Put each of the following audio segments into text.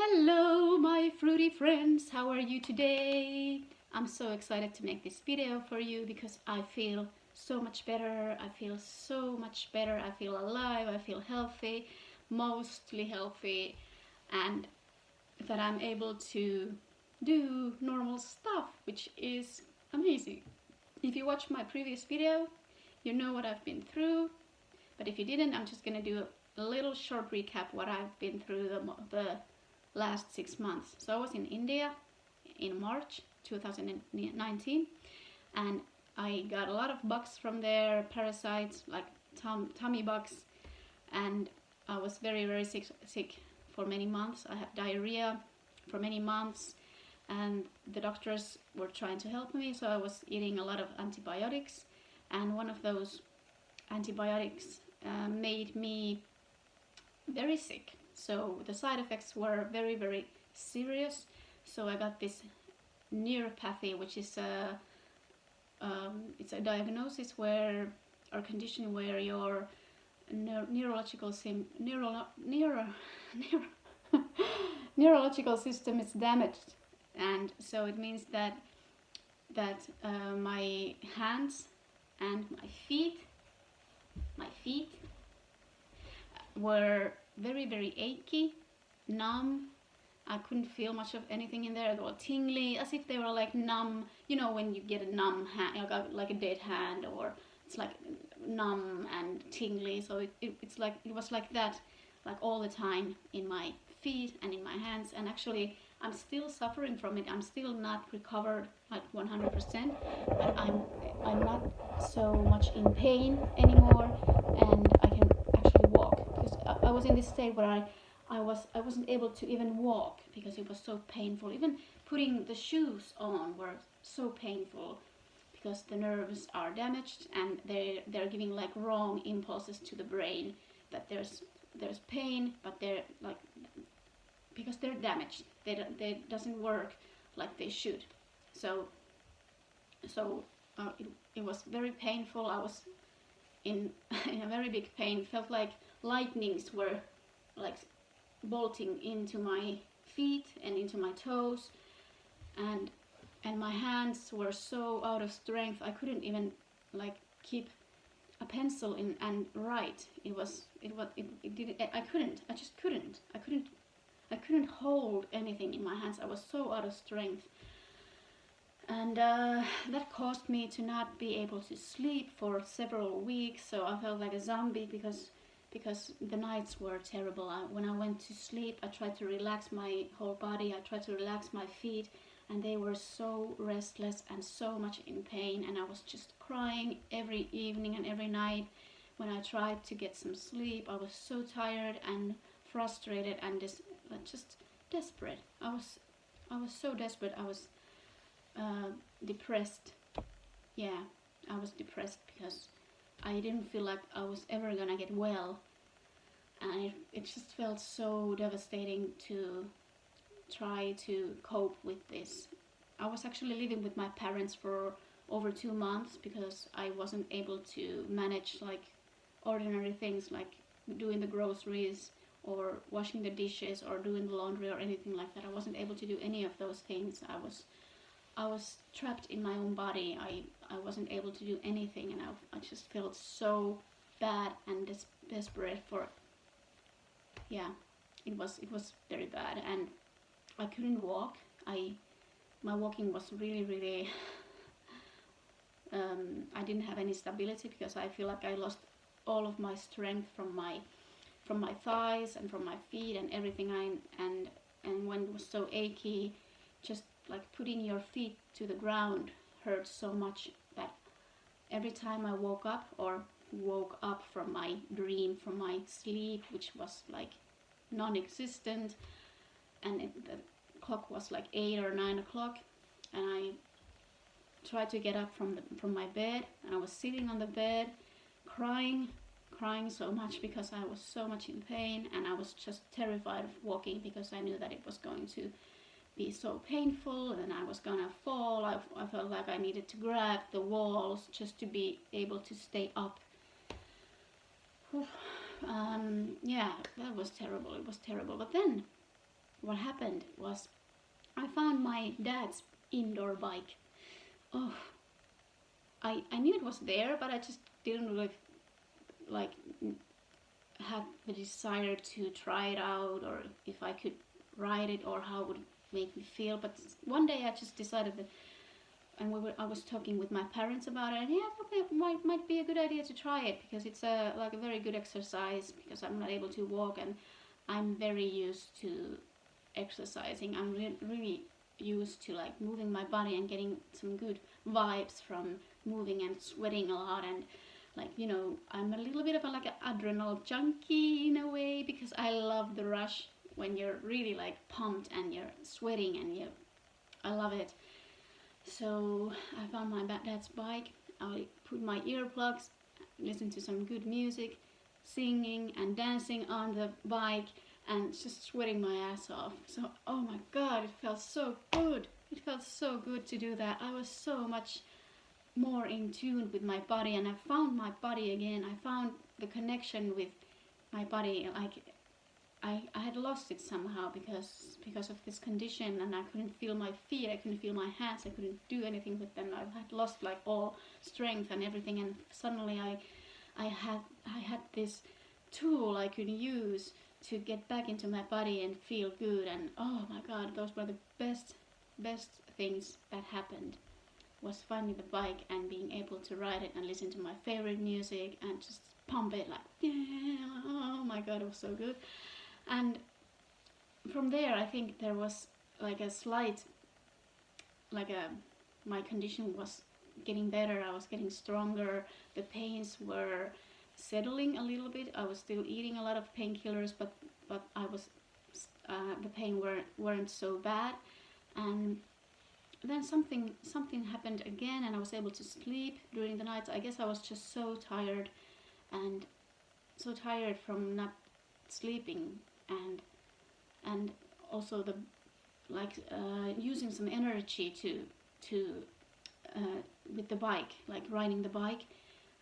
Hello my fruity friends, how are you today? I'm so excited to make this video for you because I feel so much better. I feel so much better. I feel alive. I feel healthy, mostly healthy, and that I'm able to do normal stuff, which is amazing. If you watched my previous video, you know what I've been through, but if you didn't, I'm just gonna do a little short recap what I've been through the last 6 months. So I was in India in March 2019, and I got a lot of bugs from there, parasites like tummy bugs, and I was very sick for many months. I had diarrhea for many months, and the doctors were trying to help me, so I was eating a lot of antibiotics, and one of those antibiotics made me very sick. So the side effects were very serious. So I got this neuropathy, which is it's a diagnosis where, or condition where your neurological system is damaged, and so it means that my hands and my feet were very achy, numb. I couldn't feel much of anything in there. They were tingly, as if they were like numb. You know when you get a numb hand, like a dead hand, or it's like numb and tingly. So it was like that, like all the time in my feet and in my hands. And actually, I'm still suffering from it. I'm still not recovered like 100%, but I'm not so much in pain anymore, and I can actually walk, because I was in this state where I wasn't able to even walk because it was so painful. Even putting the shoes on were so painful because the nerves are damaged, and they're giving like wrong impulses to the brain that there's pain, but they're like, because they're damaged, they doesn't work like they should. So it was very painful. I was in a very big pain. Felt like lightnings were like bolting into my feet and into my toes, and my hands were so out of strength. I couldn't even like keep a pencil in and write. I couldn't hold anything in my hands. I was so out of strength, and that caused me to not be able to sleep for several weeks. So I felt like a zombie because the nights were terrible. When I went to sleep, I tried to relax my whole body. I tried to relax my feet, and they were so restless and so much in pain, and I was just crying every evening and every night when I tried to get some sleep. I was so tired and frustrated and just desperate. I was so desperate. I was depressed. Yeah, I was depressed because I didn't feel like I was ever gonna get well, and it just felt so devastating to try to cope with this. I was actually living with my parents for over 2 months because I wasn't able to manage like ordinary things like doing the groceries or washing the dishes or doing the laundry or anything like that. I wasn't able to do any of those things. I was trapped in my own body. I wasn't able to do anything, and I just felt so bad and desperate for, yeah, it was very bad, and I couldn't walk. My walking was really I didn't have any stability because I feel like I lost all of my strength from my thighs and from my feet and everything. And when it was so achy, just like putting your feet to the ground hurt so much that every time I woke up from my dream, from my sleep, which was like non-existent, and the clock was like 8 or 9 o'clock, and I tried to get up from my bed, and I was sitting on the bed crying so much because I was so much in pain, and I was just terrified of walking because I knew that it was going to be so painful and I was gonna fall. I felt like I needed to grab the walls just to be able to stay up. Yeah, that was terrible. It was terrible. But then what happened was I found my dad's indoor bike. Oh, I knew it was there, but I just didn't really like have the desire to try it out, or if I could ride it, or how it would make me feel. But one day I just decided that, and I was talking with my parents about it, and yeah, I thought it might be a good idea to try it, because it's like a very good exercise, because I'm not able to walk, and I'm very used to exercising. I'm really used to like moving my body and getting some good vibes from moving and sweating a lot, and like, you know, I'm a little bit of like an adrenal junkie in a way, because I love the rush when you're really like pumped and you're sweating, and I love it. So I found my dad's bike. I put my earplugs, listen to some good music, singing and dancing on the bike, and just sweating my ass off. So, oh my god, it felt so good. It felt so good to do that. I was so much more in tune with my body, and I found my body again. I found the connection with my body. Like I had lost it somehow because of this condition, and I couldn't feel my feet, I couldn't feel my hands, I couldn't do anything with them. I had lost like all strength and everything, and suddenly I had this tool I could use to get back into my body and feel good. And oh my god, those were the best things that happened, was finding the bike and being able to ride it and listen to my favorite music and just pump it like, yeah, oh my god, it was so good. And from there, I think there was like a slight, my condition was getting better, I was getting stronger, the pains were settling a little bit. I was still eating a lot of painkillers, but I was, the pain weren't so bad. And then something happened again, and I was able to sleep during the nights. I guess I was just so tired, and so tired from not sleeping, and also the using some energy to with the bike, like riding the bike.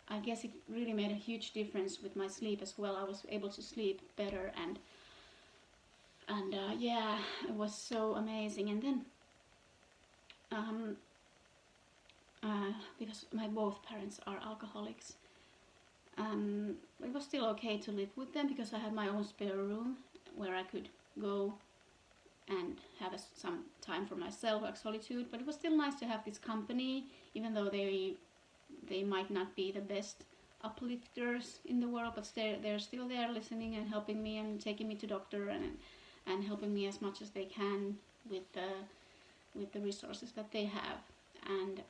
I guess it really made a huge difference with my sleep as well. I was able to sleep better, and yeah, it was so amazing. And then because my both parents are alcoholics, it was still okay to live with them, because I had my own spare room where I could go and have some time for myself, like solitude. But it was still nice to have this company, even though they might not be the best uplifters in the world, but they're still there listening and helping me and taking me to doctor, and helping me as much as they can with the resources that they have. And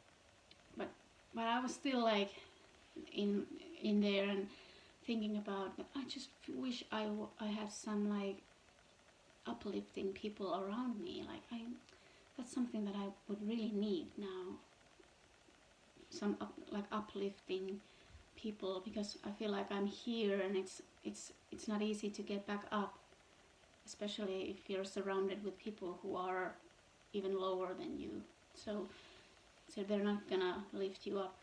but I was still like in there and thinking about, I just wish I had some like uplifting people around me. Like that's something that I would really need now, some uplifting people, because I feel like I'm here, and it's not easy to get back up, especially if you're surrounded with people who are even lower than you. So they're not gonna lift you up,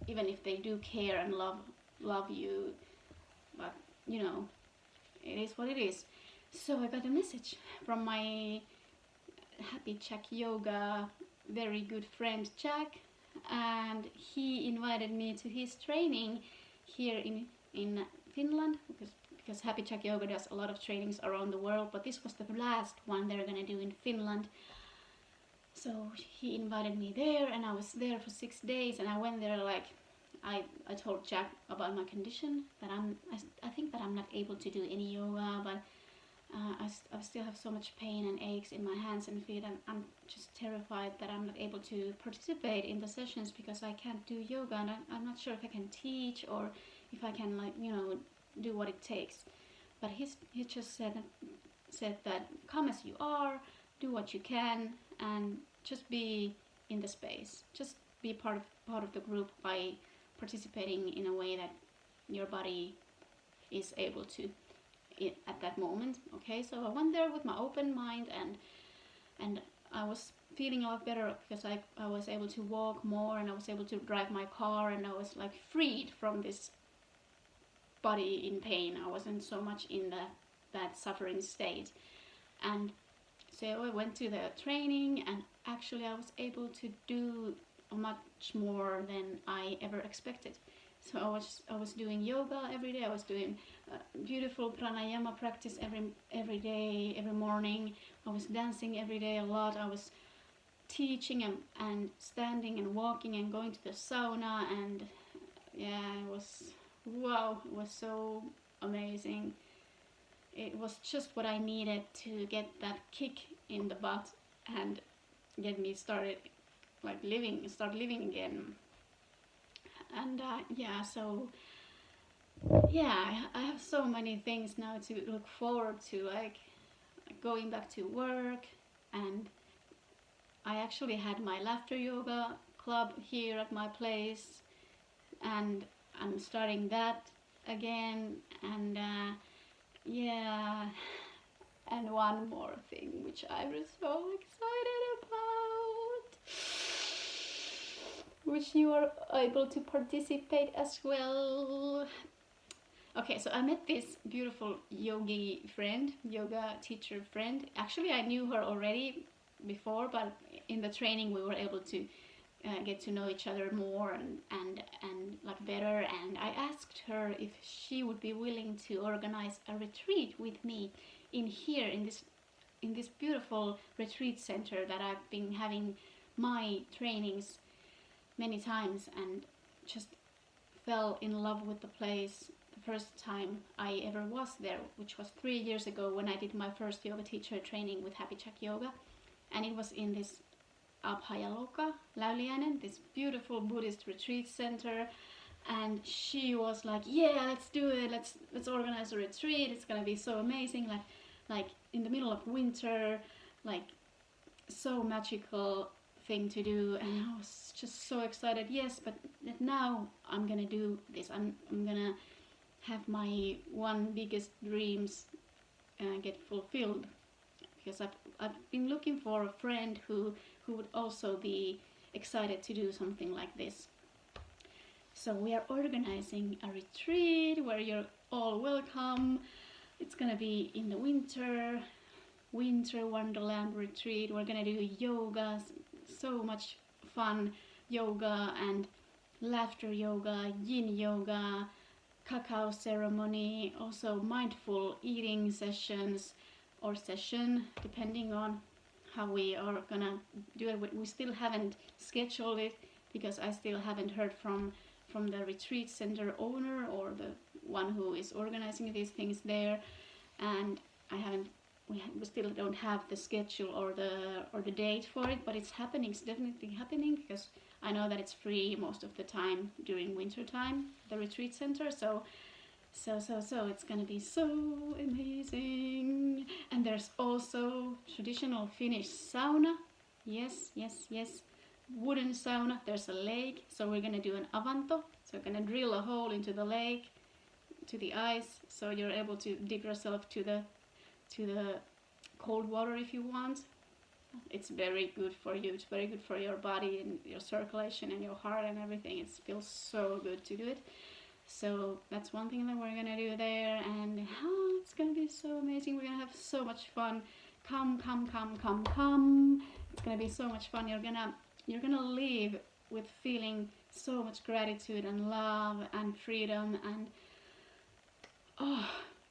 even if they do care and love you. But you know, it is what it is. So I got a message from my Happy Jack Yoga very good friend Jack, and he invited me to his training here in Finland, because Happy Jack Yoga does a lot of trainings around the world, but this was the last one they're gonna do in Finland. So he invited me there, and I was there for 6 days, and I went there like, I told Jack about my condition, that I think that I'm not able to do any yoga, but I still have so much pain and aches in my hands and feet, and I'm just terrified that I'm not able to participate in the sessions because I can't do yoga, and I'm not sure if I can teach or if I can, like, you know, do what it takes. But he just said that come as you are, do what you can, and just be in the space. Just be part of the group by participating in a way that your body is able to at that moment. Okay, so I went there with my open mind, and I was feeling a lot better because I was able to walk more, and I was able to drive my car, and I was like freed from this body in pain. I wasn't so much in that suffering state. And so I went to the training, and actually I was able to do much more than I ever expected. So I was doing yoga every day. I was doing beautiful pranayama practice every day, every morning. I was dancing every day a lot. I was teaching and standing and walking and going to the sauna, and yeah, it was wow. It was so amazing. It was just what I needed to get that kick in the butt and get me started, like start living again. And yeah, so yeah, I have so many things now to look forward to, like going back to work. And I actually had my laughter yoga club here at my place, and I'm starting that again. And yeah, and one more thing which I was so excited about, which you are able to participate as well. Okay, so I met this beautiful yoga teacher friend. Actually, I knew her already before, but in the training we were able to get to know each other more and like better. And I asked her if she would be willing to organize a retreat with me in this beautiful retreat center that I've been having my trainings many times, and just fell in love with the place the first time I ever was there, which was 3 years ago when I did my first yoga teacher training with Happy Jack Yoga. And it was in this Abhayaloka, Lauliainen, this beautiful Buddhist retreat center. And she was like, yeah, let's do it, let's organize a retreat, it's gonna be so amazing, like in the middle of winter, like so magical thing to do. And I was just so excited. Yes, but now I'm gonna do this. I'm gonna have my one biggest dreams get fulfilled, because I've been looking for a friend who would also be excited to do something like this. So we are organizing a retreat where you're all welcome. It's gonna be in the winter wonderland retreat. We're gonna do yoga, so much fun yoga and laughter yoga, yin yoga, cacao ceremony, also mindful eating sessions or session, depending on how we are gonna do it. We still haven't scheduled it because I still haven't heard from the retreat center owner or the one who is organizing these things there, and we still don't have the schedule or the date for it, but it's happening. It's definitely happening, because I know that it's free most of the time during winter time, the retreat center. So it's gonna be so amazing. And there's also traditional Finnish sauna. Yes, wooden sauna. There's a lake, so we're gonna do an avanto. So we're gonna drill a hole into the lake, to the ice, so you're able to dip yourself to the cold water if you want. It's very good for you. It's very good for your body and your circulation and your heart and everything. It feels so good to do it. So that's one thing that we're gonna do there, and it's gonna be so amazing. We're gonna have so much fun. Come. It's gonna be so much fun. You're gonna leave with feeling so much gratitude and love and freedom, and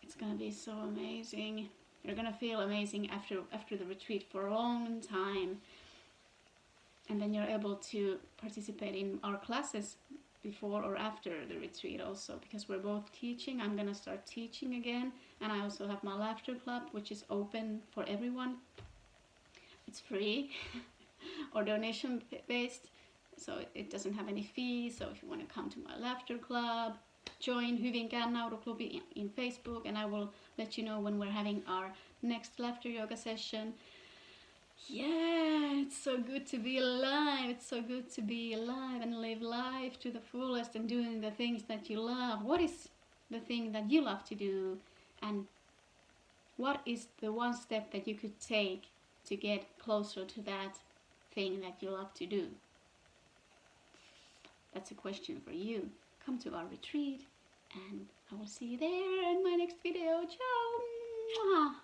it's gonna be so amazing. You're gonna feel amazing after the retreat for a long time. And then you're able to participate in our classes before or after the retreat also, because we're both teaching. I'm gonna start teaching again, and I also have my laughter club, which is open for everyone. It's free or donation based, so it doesn't have any fees. So if you want to come to my laughter club, join Hyvinkään Nauruklubi in Facebook, and I will let you know when we're having our next laughter yoga session. Yeah, it's so good to be alive. It's so good to be alive and live life to the fullest and doing the things that you love. What is the thing that you love to do, and what is the one step that you could take to get closer to that thing that you love to do? That's a question for you. Come to our retreat, and I will see you there in my next video. Ciao! Mwah.